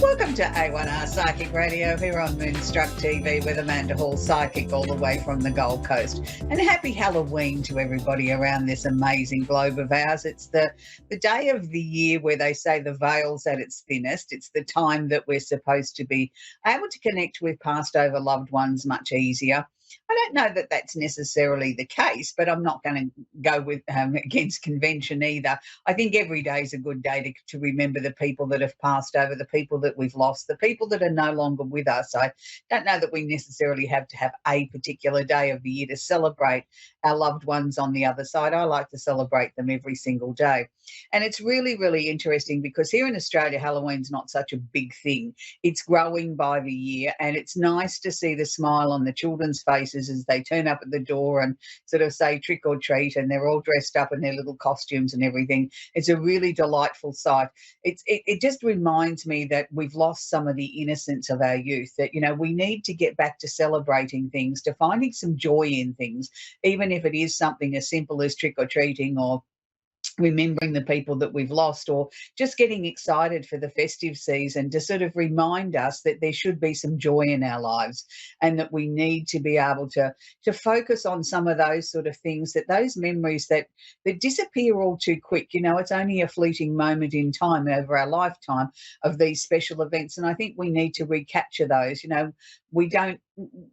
Welcome to A1R Psychic Radio here on Moonstruck TV with Amanda Hall, psychic all the way from the Gold Coast. And happy Halloween to everybody around this amazing globe of ours. It's the day of the year where they say the veil's at its thinnest. It's the time that we're supposed to be able to connect with past over loved ones much easier. I don't know that that's necessarily the case, but I'm not going to go with against convention either. I think every day is a good day to remember the people that have passed over, the people that we've lost, the people that are no longer with us. I don't know that we necessarily have to have a particular day of the year to celebrate our loved ones on the other side. I like to celebrate them every single day. And it's really, really interesting because here in Australia, Halloween's not such a big thing. It's growing by the year, and it's nice to see the smile on the children's faces as they turn up at the door and sort of say trick or treat, and they're all dressed up in their little costumes and everything. It's a really delightful sight. It just reminds me that we've lost some of the innocence of our youth, that, we need to get back to celebrating things, to finding some joy in things, even if it is something as simple as trick or treating or remembering the people that we've lost, or just getting excited for the festive season, to sort of remind us that there should be some joy in our lives, and that we need to be able to focus on some of those sort of things, that those memories that disappear all too quick. It's only a fleeting moment in time over our lifetime of these special events, and I think we need to recapture those. We don't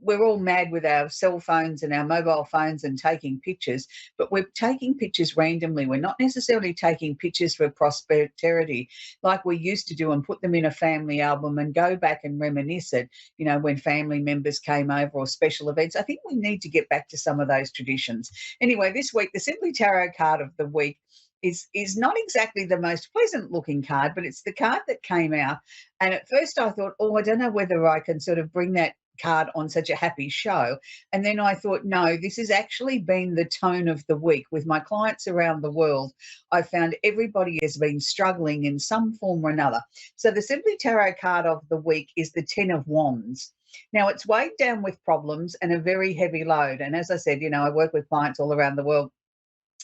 we're all mad with our cell phones and our mobile phones and taking pictures, but we're taking pictures randomly. We're not necessarily taking pictures for prosperity like we used to do, and put them in a family album and go back and reminisce it, when family members came over or special events. I think we need to get back to some of those traditions. Anyway, this week, the Simply Tarot card of the week is not exactly the most pleasant looking card, but it's the card that came out. And at first I thought, I don't know whether I can sort of bring that card on such a happy show. And then I thought, no, this has actually been the tone of the week with my clients around the world. I found everybody has been struggling in some form or another. So the Simply Tarot card of the week is the Ten of Wands. Now, it's weighed down with problems and a very heavy load. And as I said, I work with clients all around the world.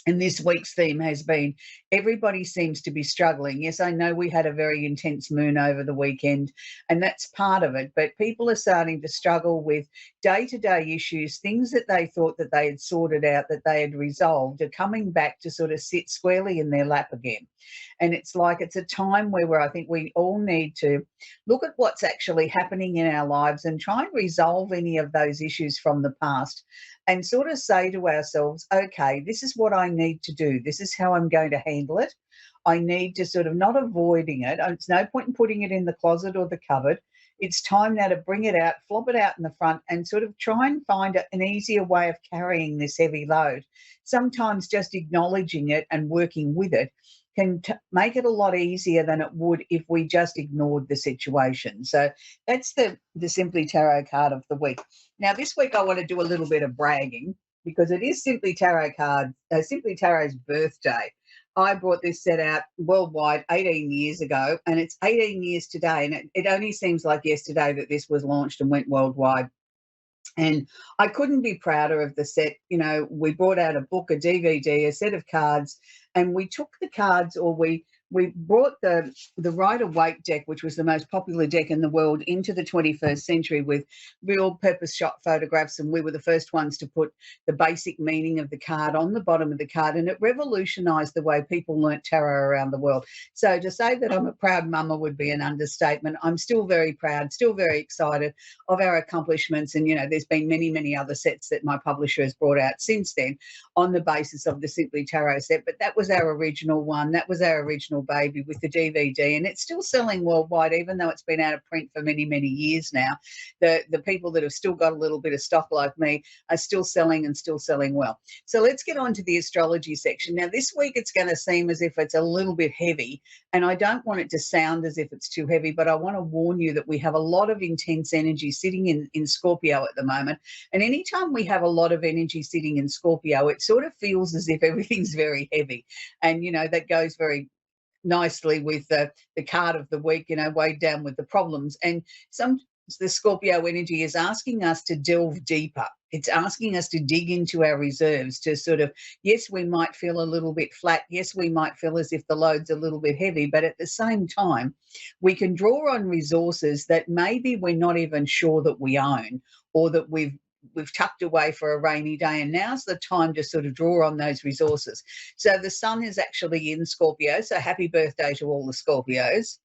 And this week's theme has been everybody seems to be struggling. Yes, I know we had a very intense moon over the weekend, and that's part of it. But people are starting to struggle with day-to-day issues, things that they thought that they had sorted out, that they had resolved, are coming back to sort of sit squarely in their lap again. And it's like it's a time where I think we all need to look at what's actually happening in our lives and try and resolve any of those issues from the past, and sort of say to ourselves, okay, this is what I need to do. This is how I'm going to handle it. I need to sort of not avoiding it. It's no point in putting it in the closet or the cupboard. It's time now to bring it out, flop it out in the front, and sort of try and find an easier way of carrying this heavy load. Sometimes just acknowledging it and working with it can make it a lot easier than it would if we just ignored the situation. So that's the Simply Tarot card of the week. Now, this week I want to do a little bit of bragging because it is Simply Tarot's birthday. I brought this set out worldwide 18 years ago, and it's 18 years today, and it only seems like yesterday that this was launched and went worldwide. And I couldn't be prouder of the set. We brought out a book, a DVD, a set of cards, and we took the cards, or we brought the Rider-Waite deck, which was the most popular deck in the world, into the 21st century with real purpose-shot photographs, and we were the first ones to put the basic meaning of the card on the bottom of the card, and it revolutionised the way people learnt tarot around the world. So to say that I'm a proud mama would be an understatement. I'm still very proud, still very excited of our accomplishments, and, there's been many, many other sets that my publisher has brought out since then on the basis of the Simply Tarot set, but that was our original one. That was our original baby with the DVD, and it's still selling worldwide, even though it's been out of print for many, many years now. The people that have still got a little bit of stock like me are still selling, and still selling well. So let's get on to the astrology section. Now, this week it's going to seem as if it's a little bit heavy, and I don't want it to sound as if it's too heavy, but I want to warn you that we have a lot of intense energy sitting in Scorpio at the moment. And anytime we have a lot of energy sitting in Scorpio, it sort of feels as if everything's very heavy. And, that goes very nicely with the card of the week, weighed down with the problems. And the Scorpio energy is asking us to delve deeper It's asking us to dig into our reserves to sort of, yes, we might feel a little bit flat. Yes, we might feel as if the load's a little bit heavy, but at the same time, we can draw on resources that maybe we're not even sure that we own, or that we've tucked away for a rainy day, and now's the time to sort of draw on those resources. So the sun is actually in Scorpio, so happy birthday to all the Scorpios.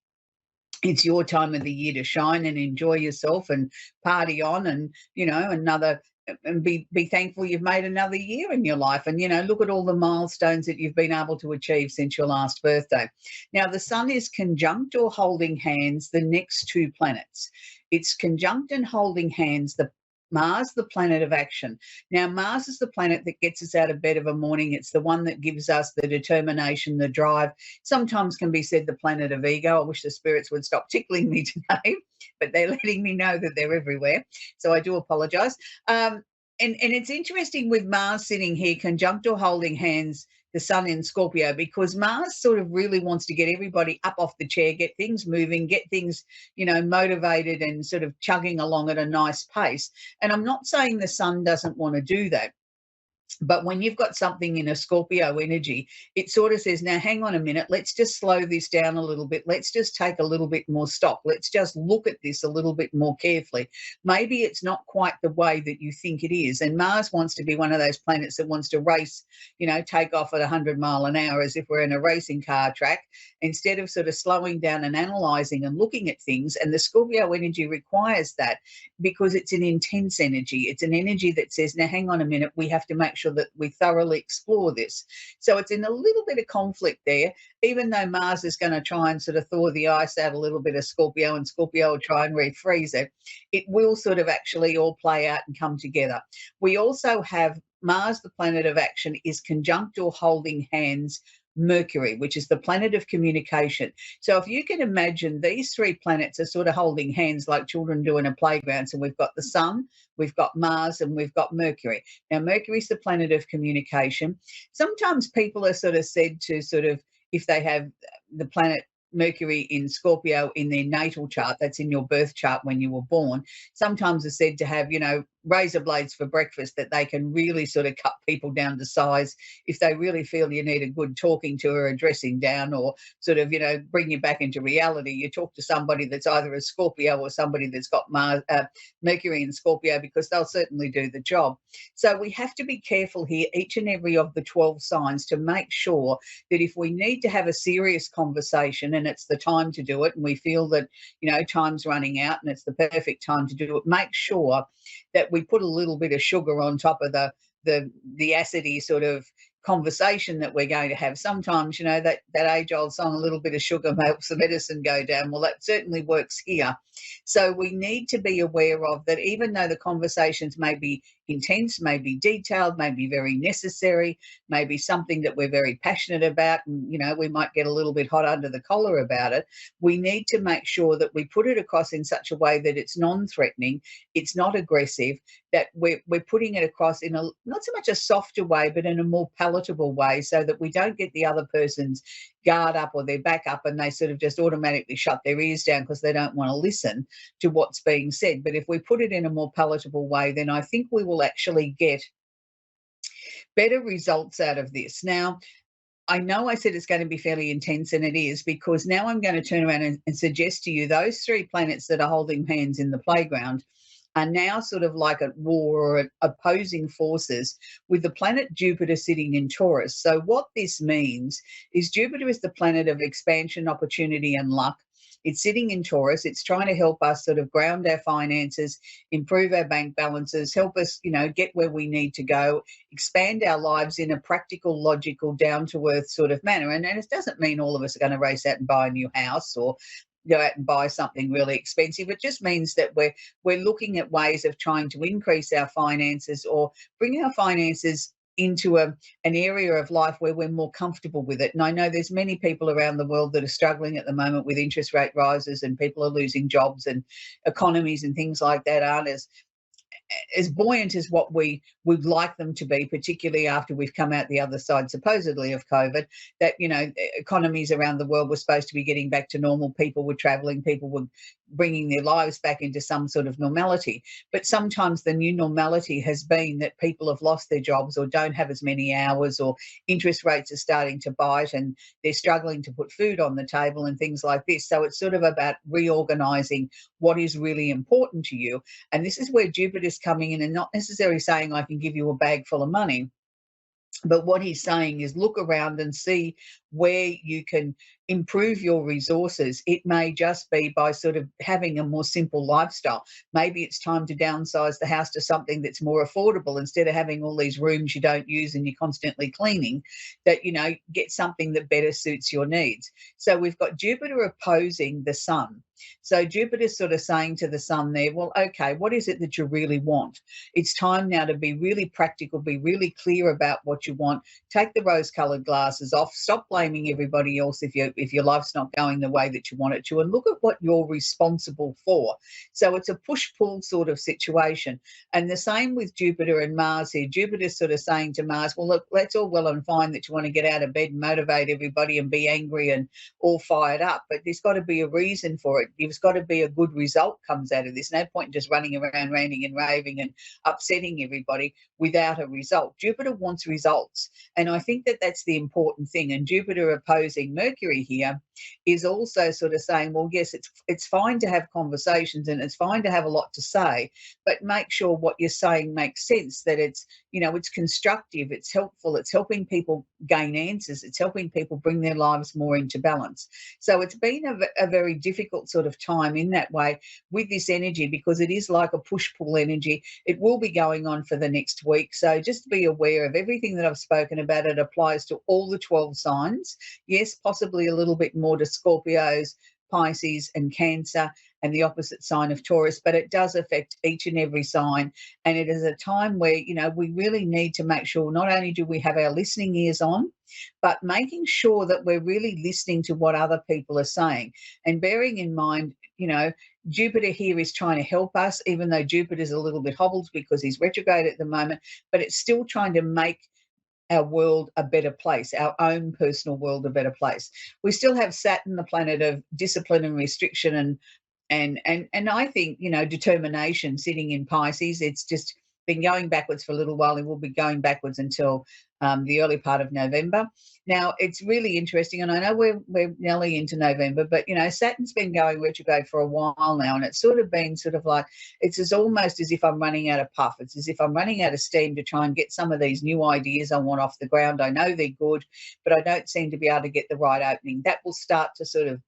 It's your time of the year to shine and enjoy yourself and party on, and another, and be thankful you've made another year in your life, and look at all the milestones that you've been able to achieve since your last birthday. Now the sun is conjunct or holding hands the next two planets. It's conjunct and holding hands the Mars, the planet of action. Now, Mars is the planet that gets us out of bed of a morning. It's the one that gives us the determination, the drive. Sometimes can be said the planet of ego. I wish the spirits would stop tickling me today, but they're letting me know that they're everywhere. So I do apologize. And it's interesting with Mars sitting here conjunct or holding hands the sun in Scorpio, because Mars sort of really wants to get everybody up off the chair, get things moving, get things, motivated and sort of chugging along at a nice pace. And I'm not saying the sun doesn't want to do that. But when you've got something in a Scorpio energy, it sort of says, now hang on a minute, let's just slow this down a little bit. Let's just take a little bit more stock. Let's just look at this a little bit more carefully. Maybe it's not quite the way that you think it is. And Mars wants to be one of those planets that wants to race, take off at 100 mile an hour as if we're in a racing car track, instead of sort of slowing down and analysing and looking at things. And the Scorpio energy requires that, because it's an intense energy. It's an energy that says, now hang on a minute, we have to make sure that we thoroughly explore this. So it's in a little bit of conflict there, even though Mars is going to try and sort of thaw the ice out a little bit of Scorpio, and Scorpio will try and refreeze it. It will sort of actually all play out and come together. We also have Mars, the planet of action, is conjunct or holding hands Mercury, which is the planet of communication. So if you can imagine, these three planets are sort of holding hands like children do in a playground. So we've got the sun, we've got Mars, and we've got Mercury. Now, Mercury's the planet of communication. Sometimes people are sort of said to if they have the planet Mercury in Scorpio in their natal chart, that's in your birth chart when you were born, sometimes are said to have, razor blades for breakfast, that they can really sort of cut people down to size if they really feel you need a good talking to or a dressing down, or sort of, bring you back into reality. You talk to somebody that's either a Scorpio or somebody that's got Mercury in Scorpio, because they'll certainly do the job. So we have to be careful here, each and every of the 12 signs, to make sure that if we need to have a serious conversation and it's the time to do it, and we feel that, time's running out and it's the perfect time to do it, make sure that we put a little bit of sugar on top of the acidy sort of conversation that we're going to have. Sometimes, that age-old song, a little bit of sugar helps the medicine go down. Well, that certainly works here. So we need to be aware of that, even though the conversations may be intense, may be detailed, may be very necessary, may be something that we're very passionate about, and, we might get a little bit hot under the collar about it, we need to make sure that we put it across in such a way that it's non-threatening, it's not aggressive, that we're putting it across in a not so much a softer way, but in a more palatable way, so that we don't get the other person's guard up or their back up and they sort of just automatically shut their ears down because they don't want to listen to what's being said. But if we put it in a more palatable way, then I think we will actually get better results out of this. Now, I know I said it's going to be fairly intense, and it is, because now I'm going to turn around and suggest to you those three planets that are holding hands in the playground are now sort of like at war or at opposing forces with the planet Jupiter sitting in Taurus. So what this means is Jupiter is the planet of expansion, opportunity, and luck. It's sitting in Taurus. It's trying to help us sort of ground our finances, improve our bank balances, help us, get where we need to go, expand our lives in a practical, logical, down-to-earth sort of manner. And it doesn't mean all of us are going to race out and buy a new house or go out and buy something really expensive. It just means that we're looking at ways of trying to increase our finances or bring our finances into an area of life where we're more comfortable with it. And I know there's many people around the world that are struggling at the moment with interest rate rises, and people are losing jobs, and economies and things like that aren't as buoyant as what we would like them to be, particularly after we've come out the other side, supposedly, of COVID, that, economies around the world were supposed to be getting back to normal. People were traveling, people were bringing their lives back into some sort of normality. But sometimes the new normality has been that people have lost their jobs or don't have as many hours, or interest rates are starting to bite and they're struggling to put food on the table and things like this. So it's sort of about reorganizing what is really important to you. And this is where Jupiter's coming in, and not necessarily saying I can give you a bag full of money, but what he's saying is look around and see where you can improve your resources. It may just be by sort of having a more simple lifestyle. Maybe it's time to downsize the house to something that's more affordable, instead of having all these rooms you don't use and you're constantly cleaning, that, get something that better suits your needs. So we've got Jupiter opposing the sun. So Jupiter's sort of saying to the sun there, well, okay, what is it that you really want? It's time now to be really practical, be really clear about what you want. Take the rose-colored glasses off. Stop blaming everybody else if your life's not going the way that you want it to, and look at what you're responsible for. So it's a push-pull sort of situation. And the same with Jupiter and Mars here. Jupiter's sort of saying to Mars, well, look, that's all well and fine that you want to get out of bed and motivate everybody and be angry and all fired up, but there's got to be a reason for it. There's got to be a good result comes out of this. No point in just running around ranting and raving and upsetting everybody without a result. Jupiter wants results, and I think that that's the important thing. And Jupiter opposing Mercury here is also sort of saying, well, yes, it's fine to have conversations and it's fine to have a lot to say, but make sure what you're saying makes sense, that it's constructive, it's helpful, it's helping people gain answers, it's helping people bring their lives more into balance. So it's been a very difficult sort of time in that way with this energy, because it is like a push-pull energy. It will be going on for the next week. So just be aware of everything that I've spoken about. It applies to all the 12 signs. Yes, possibly a little bit more to Scorpios, Pisces and Cancer, and the opposite sign of Taurus, but it does affect each and every sign. And it is a time where, we really need to make sure not only do we have our listening ears on, but making sure that we're really listening to what other people are saying. And bearing in mind, Jupiter here is trying to help us, even though Jupiter's a little bit hobbled because he's retrograde at the moment, but it's still trying to make our world a better place, our own personal world a better place. We still have Saturn, the planet of discipline and restriction and I think, determination, sitting in Pisces. It's just been going backwards for a little while, and will be going backwards until the early part of November. Now, it's really interesting, and I know we're nearly into November, but, Saturn's been going retrograde for a while now, and it's sort of been like, it's almost as if I'm running out of puff. It's as if I'm running out of steam to try and get some of these new ideas I want off the ground. I know they're good, but I don't seem to be able to get the right opening. That will start to sort of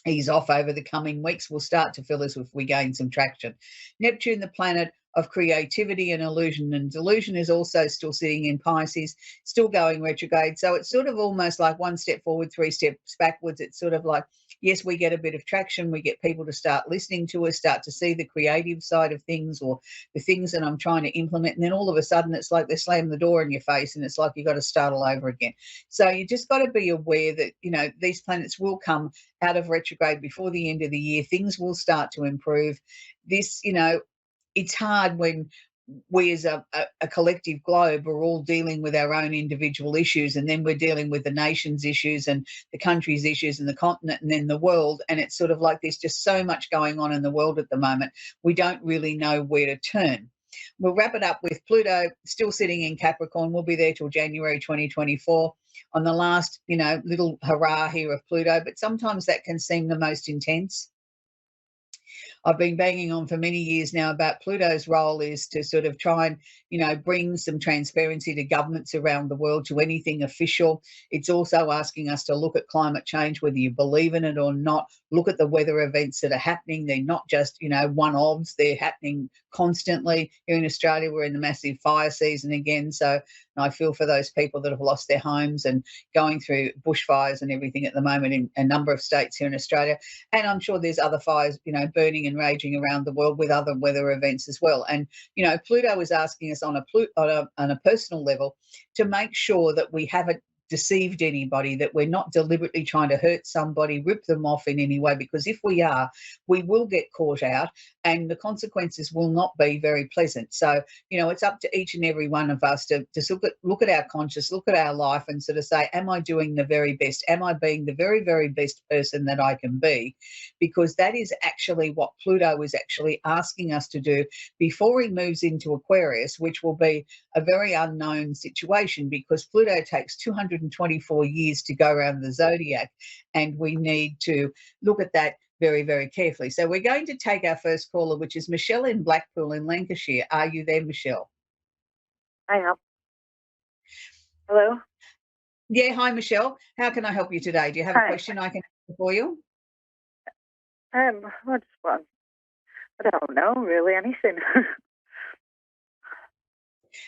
ease off over the coming weeks. We'll start to feel as if we gain some traction. Neptune, the planet of creativity and illusion, and delusion, is also still sitting in Pisces, still going retrograde. So it's sort of almost like one step forward, three steps backwards. It's sort of like, yes, we get a bit of traction. We get people to start listening to us, start to see the creative side of things, or the things that I'm trying to implement. And then all of a sudden it's like they slam the door in your face, and it's like you've got to start all over again. So you just got to be aware that, these planets will come out of retrograde before the end of the year. Things will start to improve. This, it's hard when we as a collective globe are all dealing with our own individual issues, and then we're dealing with the nation's issues and the country's issues and the continent and then the world. And it's sort of like there's just so much going on in the world at the moment. We don't really know where to turn. We'll wrap it up with Pluto still sitting in Capricorn. We'll be there till January 2024 on the last, little hurrah here of Pluto, but sometimes that can seem the most intense. I've been banging on for many years now about Pluto's role is to sort of try and, bring some transparency to governments around the world, to anything official. It's also asking us to look at climate change, whether you believe in it or not. Look at the weather events that are happening. They're not just, one-offs. They're happening constantly. Here in Australia, we're in the massive fire season again. So I feel for those people that have lost their homes and going through bushfires and everything at the moment in a number of states here in Australia. And I'm sure there's other fires, burning and raging around the world with other weather events as well. And, Pluto is asking us on a personal level to make sure that we have a deceived anybody, that we're not deliberately trying to hurt somebody, rip them off in any way, because if we are, we will get caught out and the consequences will not be very pleasant. So, it's up to each and every one of us to look at our conscience, look at our life and sort of say, am I doing the very best? Am I being the very, very best person that I can be? Because that is actually what Pluto is actually asking us to do before he moves into Aquarius, which will be a very unknown situation because Pluto takes 224 years to go around the zodiac, and we need to look at that very, very carefully. So we're going to take our first caller, which is Michelle in Blackpool in Lancashire. Are you there, Michelle? I am. Hello? Yeah, hi, Michelle. How can I help you today? Do you have a question I can answer for you? I just want, I don't know, really, anything.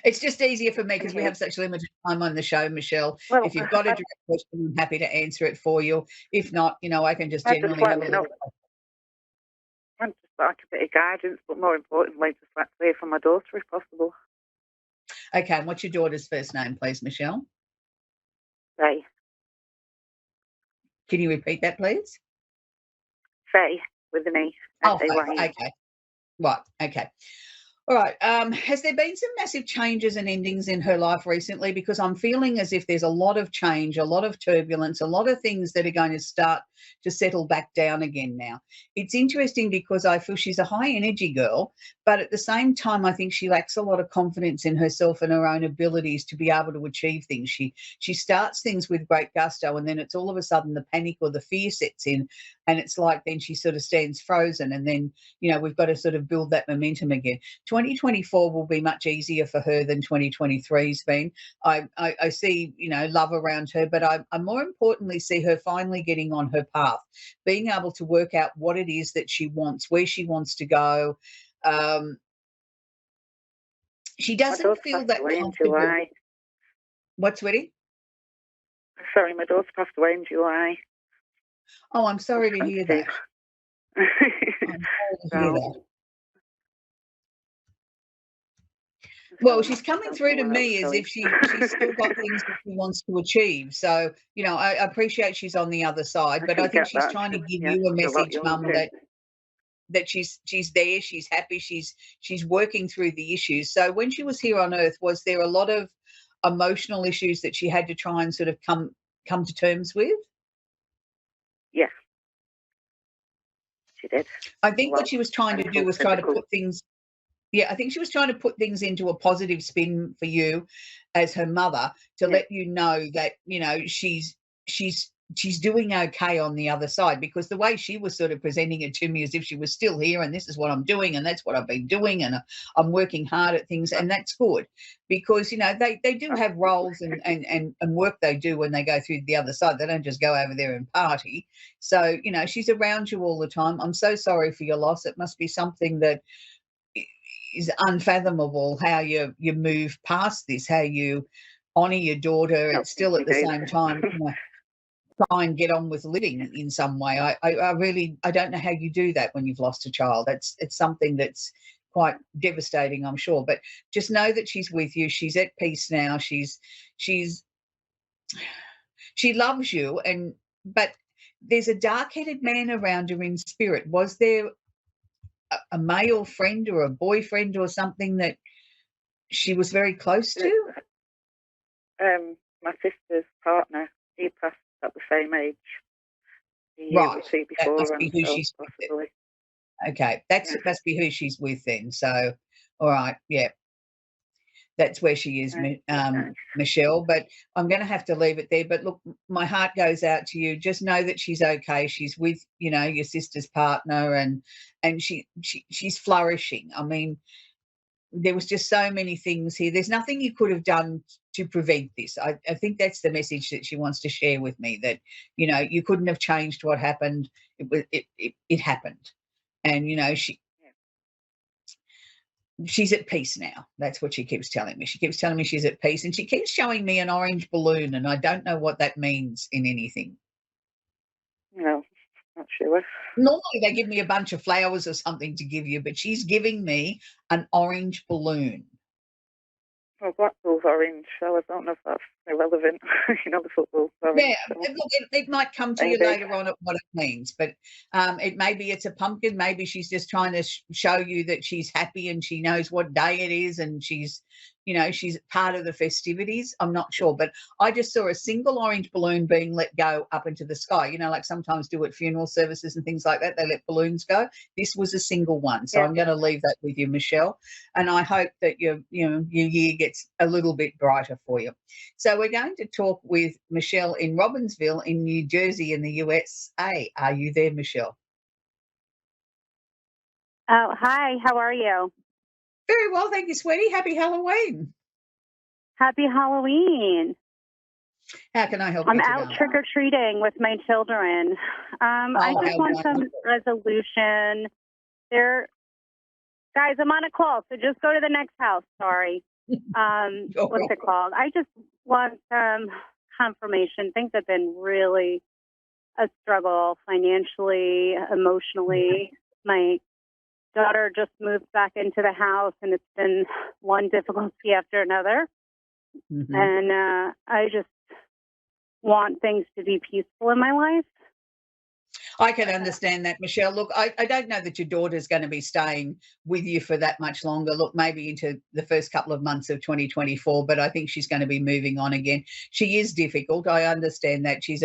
It's just easier for me because we have such limited time on the show, Michelle. Well, if you've got a direct question, I'm happy to answer it for you. If not, I can just generally have a look. I'd just like a bit of guidance, but more importantly, just like to hear from my daughter if possible. Okay, and what's your daughter's first name, please, Michelle? Faye. Can you repeat that, please? Faye, with an E. Oh, Faye. Okay. Right, okay. All right. Has there been some massive changes and endings in her life recently? Because I'm feeling as if there's a lot of change, a lot of turbulence, a lot of things that are going to start to settle back down again now. It's interesting because I feel she's a high energy girl, but at the same time, I think she lacks a lot of confidence in herself and her own abilities to be able to achieve things. She starts things with great gusto, and then it's all of a sudden the panic or the fear sets in, and it's like then she sort of stands frozen, and then, we've got to sort of build that momentum again. 2024 will be much easier for her than 2023's been. I see, love around her, but I more importantly see her finally getting on her path, being able to work out what it is that she wants, where she wants to go. She doesn't feel that comfortable. July. What, sweetie? Sorry, my daughter passed away in July. Oh, I'm sorry to hear that. I'm sorry to hear that. Well, she's coming through to me as if she's still got things that she wants to achieve. So, I appreciate she's on the other side, but I think she's trying to give you a message, Mum, that she's there, she's happy, she's working through the issues. So when she was here on Earth, was there a lot of emotional issues that she had to try and sort of come to terms with? Yeah. She did. I think what she was trying to do was try to put things I think she was trying to put things into a positive spin for you as her mother to let you know that, she's doing okay on the other side, because the way she was sort of presenting it to me as if she was still here and this is what I'm doing and that's what I've been doing and I'm working hard at things, and that's good because, they do have roles and work they do when they go through the other side. They don't just go over there and party. So, she's around you all the time. I'm so sorry for your loss. It must be something that is unfathomable, how you move past this, how you honour your daughter and still at the same time try and get on with living in some way. I really don't know how you do that when you've lost a child. It's something that's quite devastating, I'm sure. But just know that she's with you. She's at peace now. She loves you, but there's a dark-headed man around her in spirit. Was there a male friend or a boyfriend or something that she was very close to? My sister's partner, he passed at the same age. Right. That must be who she's with. Okay, that must be who she's with then. So, all right, yeah. That's where she is, Michelle, but I'm going to have to leave it there. But look, my heart goes out to you. Just know that she's okay. She's with, your sister's partner, and she's flourishing. I mean, there was just so many things here. There's nothing you could have done to prevent this. I think that's the message that she wants to share with me, that, you couldn't have changed what happened. It happened. And, she's at peace now. That's what she keeps telling me. She keeps telling me she's at peace, and she keeps showing me an orange balloon, and I don't know what that means in anything. No, not sure. Normally they give me a bunch of flowers or something to give you, but she's giving me an orange balloon. Well, Blackpool's orange, so I don't know if that's irrelevant. The football's orange. Yeah, So look, it might come to you maybe. later on at what it means, but it maybe it's a pumpkin. Maybe she's just trying to show you that she's happy and she knows what day it is, and she's part of the festivities. I'm not sure, but I just saw a single orange balloon being let go up into the sky. Like sometimes do at funeral services and things like that. They let balloons go. This was a single one, so Yeah. I'm going to leave that with you, Michelle, and I hope that your year gets a little bit brighter for you. So we're going to talk with Michelle in Robbinsville in New Jersey in the USA. Are you there, Michelle? Oh, hi. How are you? Very well, thank you, sweetie. Happy Halloween. Happy Halloween. How can I help I'm you out today? trick-or-treating with my children. I just how want some wonderful. resolution. Guys, I'm on a call, so just go to the next house. Sorry. What's it called? I just want some confirmation. Things have been really a struggle financially, emotionally. My daughter just moved back into the house, and it's been one difficulty after another. Mhm. And I just want things to be peaceful in my life. I can understand that, Michelle. Look, I don't know that your daughter's going to be staying with you for that much longer. Look, maybe into the first couple of months of 2024, but I think she's going to be moving on again. She is difficult. I understand that. She's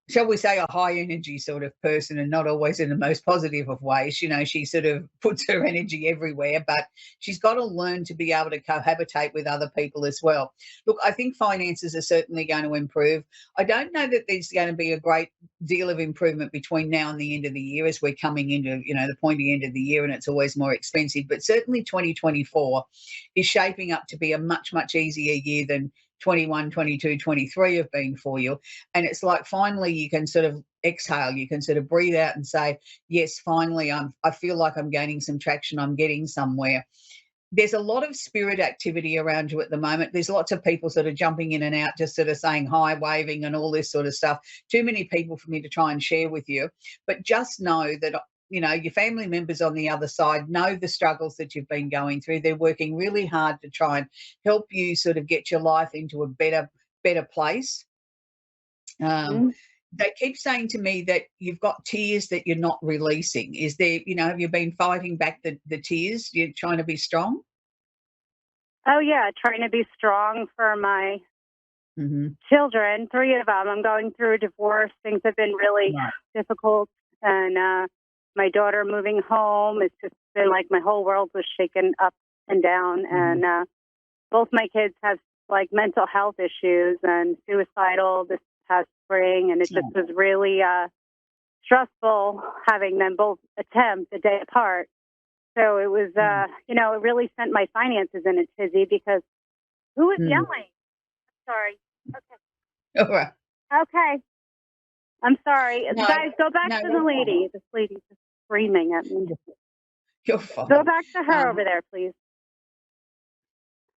shall we say, a high energy sort of person, and not always in the most positive of ways. She sort of puts her energy everywhere, but she's got to learn to be able to cohabitate with other people as well. Look, I think finances are certainly going to improve. I don't know that there's going to be a great deal of improvement between now and the end of the year, as we're coming into, the pointy end of the year, and it's always more expensive. But certainly 2024 is shaping up to be a much, much easier year than 21, 22, 23 have been for you. And it's like finally you can sort of exhale, you can sort of breathe out and say, yes, finally I feel like I'm gaining some traction, I'm getting somewhere. There's a lot of spirit activity around you at the moment. There's lots of people sort of jumping in and out, just sort of saying hi, waving and all this sort of stuff. Too many people for me to try and share with you. But just know that your family members on the other side know the struggles that you've been going through. They're working really hard to try and help you sort of get your life into a better place. They keep saying to me that you've got tears that you're not releasing. Is there, have you been fighting back the tears? You're trying to be strong? Oh, yeah, trying to be strong for my children, 3 of them. I'm going through a divorce. Things have been really difficult. And my daughter moving home, it's just been like my whole world was shaken up and down. And both my kids have like mental health issues and suicidal this past spring. And it just was really stressful having them both attempt a day apart. So it was, it really sent my finances in a tizzy because who was yelling? Sorry. Okay. All right. Okay. I'm sorry. No, Guys, go back to the lady. This lady's just screaming at me. You're fine. Go back to her over there, please.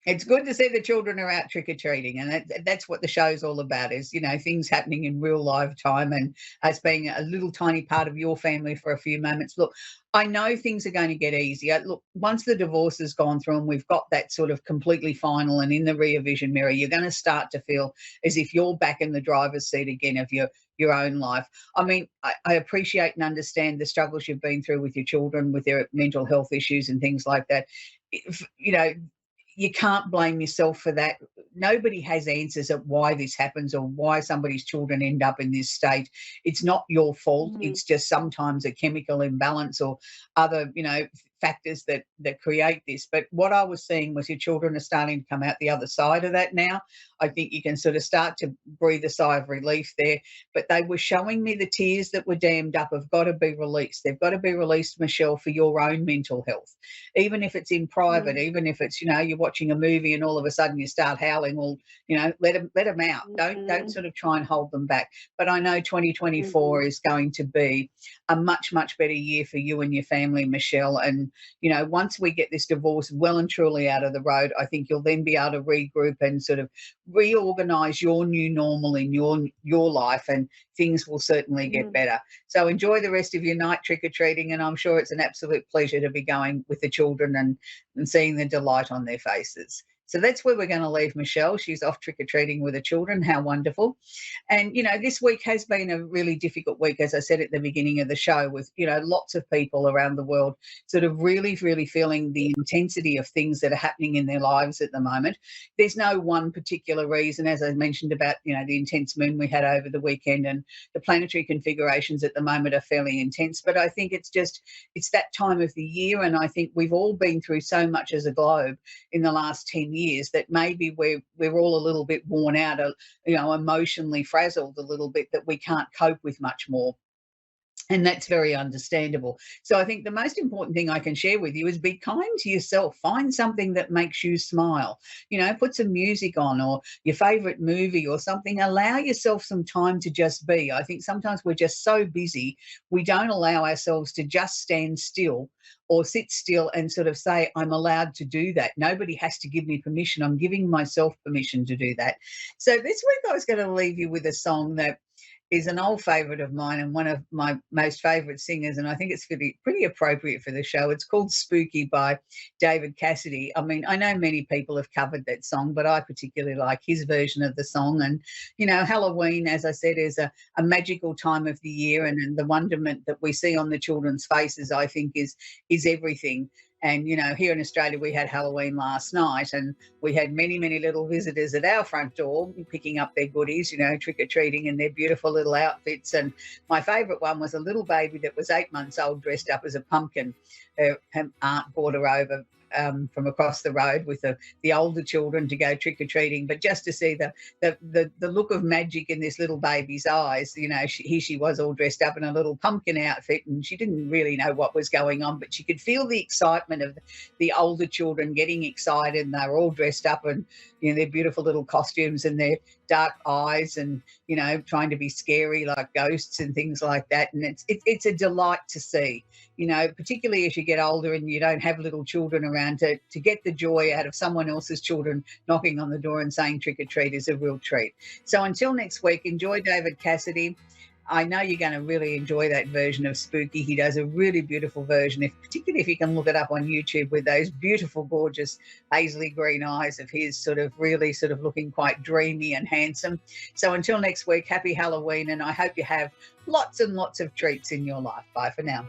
It's good to see the children are out trick-or-treating, and that's what the show's all about, is, things happening in real live time, and as being a little tiny part of your family for a few moments. Look, I know things are going to get easier. Look, once the divorce has gone through and we've got that sort of completely final and in the rear vision mirror, you're going to start to feel as if you're back in the driver's seat again of your own life. I mean, I appreciate and understand the struggles you've been through with your children, with their mental health issues and things like that. You can't blame yourself for that. Nobody has answers at why this happens or why somebody's children end up in this state. It's not your fault. It's just sometimes a chemical imbalance or other, factors that create this. But what I was seeing was your children are starting to come out the other side of that now. I think you can sort of start to breathe a sigh of relief there. But they were showing me the tears that were dammed up have got to be released. They've got to be released, Michelle, for your own mental health. Even if it's in private, even if it's, you're watching a movie and all of a sudden you start howling, well, let them out. Don't sort of try and hold them back. But I know 2024 is going to be a much, much better year for you and your family, Michelle. And, once we get this divorce well and truly out of the road, I think you'll then be able to regroup and sort of reorganize your new normal in your life, and things will certainly get better. So enjoy the rest of your night trick-or-treating, and I'm sure it's an absolute pleasure to be going with the children and seeing the delight on their faces. So that's where we're going to leave Michelle. She's off trick-or-treating with the children. How wonderful. And, this week has been a really difficult week, as I said at the beginning of the show, with, lots of people around the world sort of really, really feeling the intensity of things that are happening in their lives at the moment. There's no one particular reason, as I mentioned about, the intense moon we had over the weekend, and the planetary configurations at the moment are fairly intense. But I think it's that time of the year, and I think we've all been through so much as a globe in the last 10 years that maybe we're all a little bit worn out, emotionally frazzled a little bit, that we can't cope with much more. And that's very understandable. So I think the most important thing I can share with you is be kind to yourself. Find something that makes you smile. Put some music on, or your favorite movie or something. Allow yourself some time to just be. I think sometimes we're just so busy, we don't allow ourselves to just stand still or sit still and sort of say, I'm allowed to do that. Nobody has to give me permission. I'm giving myself permission to do that. So this week I was going to leave you with a song that is an old favourite of mine and one of my most favourite singers, and I think it's pretty appropriate for the show. It's called Spooky by David Cassidy. I mean, I know many people have covered that song, but I particularly like his version of the song. And, Halloween, as I said, is a magical time of the year, and the wonderment that we see on the children's faces, I think, is everything. And, here in Australia, we had Halloween last night, and we had many, many little visitors at our front door picking up their goodies, trick-or-treating in their beautiful little outfits. And my favourite one was a little baby that was 8 months old, dressed up as a pumpkin. Her aunt brought her over from across the road with the older children to go trick-or-treating, but just to see the look of magic in this little baby's eyes. Here she was all dressed up in a little pumpkin outfit, and she didn't really know what was going on, but she could feel the excitement of the older children getting excited, and they were all dressed up in their beautiful little costumes and their dark eyes, and trying to be scary like ghosts and things like that. And it's a delight to see, particularly as you get older and you don't have little children around, to get the joy out of someone else's children knocking on the door and saying trick or treat is a real treat. So until next week, enjoy David Cassidy. I know you're going to really enjoy that version of Spooky. He does a really beautiful version, particularly if you can look it up on YouTube, with those beautiful, gorgeous hazily green eyes of his, really looking quite dreamy and handsome. So until next week, happy Halloween, and I hope you have lots and lots of treats in your life. Bye for now.